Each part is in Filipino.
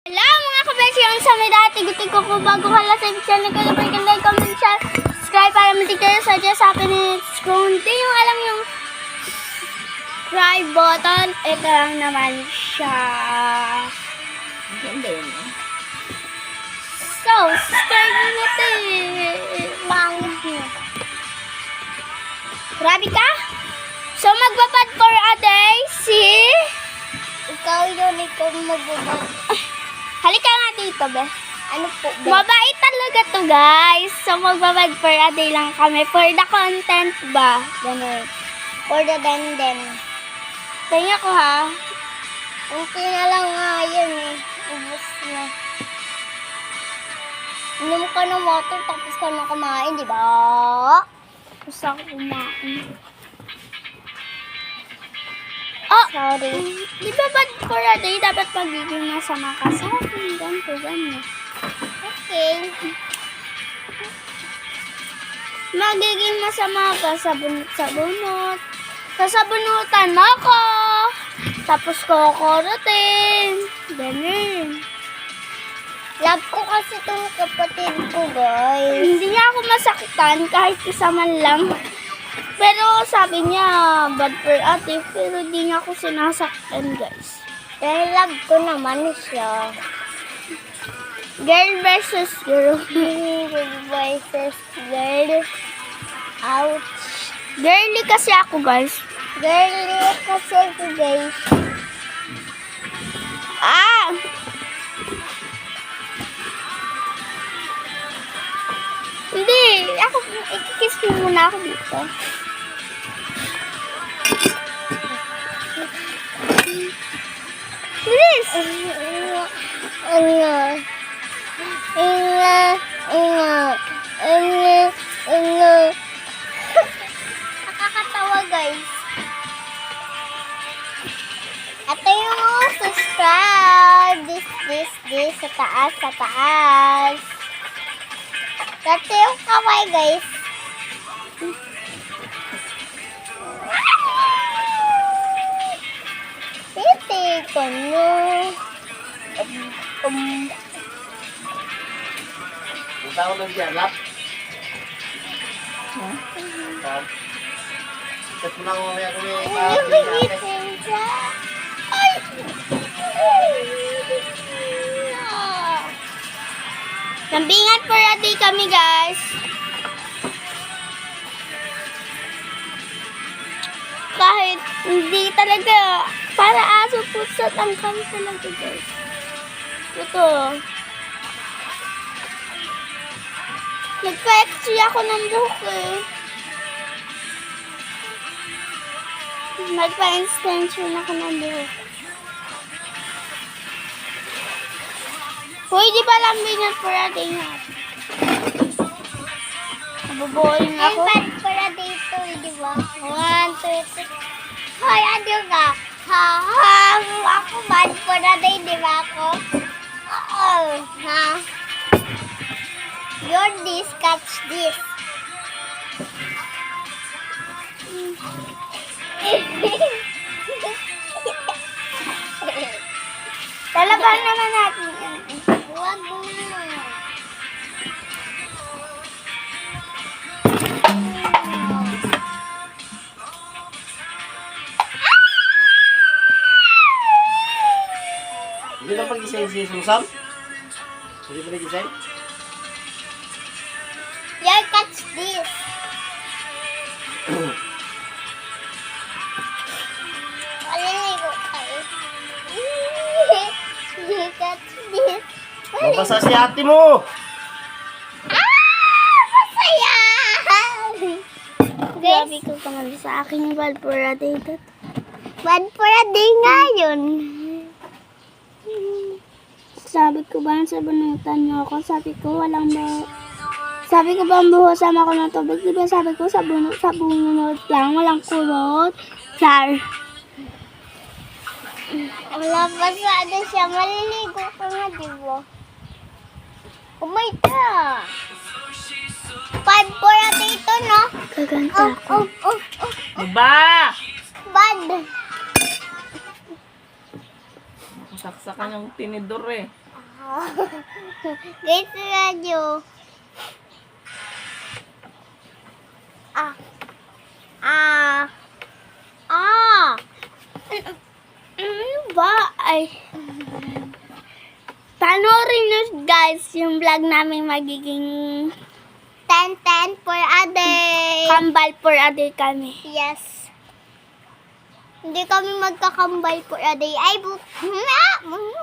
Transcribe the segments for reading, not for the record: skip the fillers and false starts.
Hello mga kabeshi, ang sa may dati gutin ko po bago ka lang sa channel ko, like, comment, share, subscribe para matig kayo sa just happen minutes. Kung hindi nyo alam yung subscribe button, ito lang naman siya. So, subscribe nyo natin. Pangit nyo. Grabe ka? So, magbabad for a day, si... Ikaw yun, ikaw magbabad. Halika nga dito, be. Ano po ba? Mabait talaga to, guys. So, magbabag for a day lang kami. For the content ba? Ganun. For the den. Tingnan ko, ha? Unti na lang nga yun eh. Ubus na. Inom ka ng water tapos ka na kumain, di ba? Gusto ko kumain. Oh! Sorry. Di ba bad for a day? Dapat magiging masama ka sa akin. Ganyan. Okay. Magiging masama ka sa bunot. Sasabunutan mo ako. Tapos kukurutin. Ganun. Love ko kasi itong kapatid ko, guys. Hindi niya ako masaktan kahit isa man lang. Pero sabi niya, bad for ate. Pero di niya ako sinasaktan, guys. Pero love ko naman siya. Girl versus girl. Girl versus girl. Ouch. Girly kasi ako, guys. Girly kasi ko, guys. Ah! Hindi. Ako, ikikiss mo muna ako dito. Bilis! Nakakatawa, guys. Ito yung subscribe. This. Sa taas. Ito yung kamay, guys. Titi ko nyo. Ang tawag ng dyan, lap? Tapos mo lang mamaya kung may Lambingan for a day kami, guys. Kahit hindi talaga para aso pusat ang kami talaga, guys. Ito. Nagpa-extra ako ng buhok eh. Nagpa-extension ako ng buhok. Hoy, di ba lambingan for a day nga? Nabuboring Ay, ako. bad para dito, di ba? 1, 2, 3. Hoy, ano ka? Ha? Ako bad para day, di ba ako? Oo. Ha? You're this, catch this. Talabahan naman natin yan. Huwag mo. Hindi na pag-isay si Susan? Hindi pa nag-isay? You're catch this. Maliligo kayo. You catch this. Mabasa si ate mo! Masaya! Grabe ka naman sa akin yung bad for a day. Bad for a day nga yun. Sabi ko ba sa banutan mo ako? Sabi ko walang ba... Sabi ko ba buhusan ako ng tubig? Diba sabi ko sa bunot lang, walang kulot. Char. Wala pa sa ano siya. Maliligo ka nga, diba? Kumita. 5 for a day to, no? Gaganta ako. Ba! Bad. Saksakan yung tinidor eh. Guys, radyo. Ah. Ah. Ah. Ano ba? Ay. Panoorin nyo guys yung vlog namin magiging 10 for a day. kambal for a day kami. Yes. Hindi kami magkakambal for a day. Ay,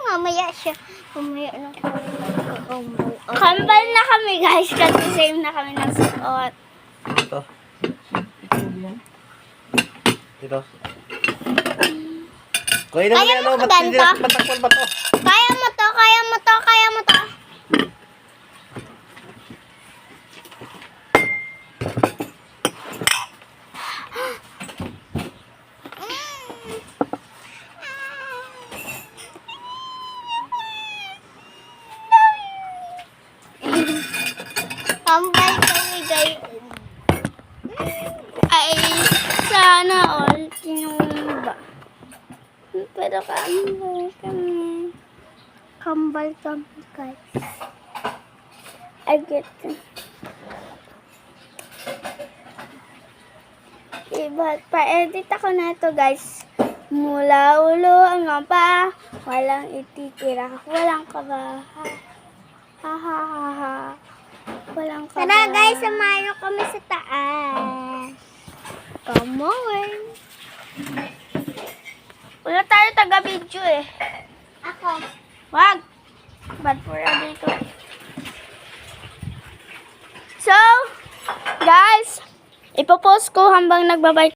mamaya siya. Mamaya na kambal. Kambal na kami guys kasi same na kami ng suot. Ito. Ito. Kuya naman Kaya yan, mo ba't ka hindi ganito? na patakpan ba to? Kaya mo to, kaya mo to, kaya mo to. Kambal kami, guys. Ay, sana all tinumba. Pero kami. Kambal kami, guys. I get it. Iba, pa-edit ako na ito guys. Mula ulo hanggang pa. Walang ititira. Walang kaba. Ha ha ha ha. Walang kaba. Tara, guys, samahan kami sa taas. Come on. Wala tayo taga-video eh. Ako. Wag. Bad for a dito. So, guys, ipopost ko habang nagbabike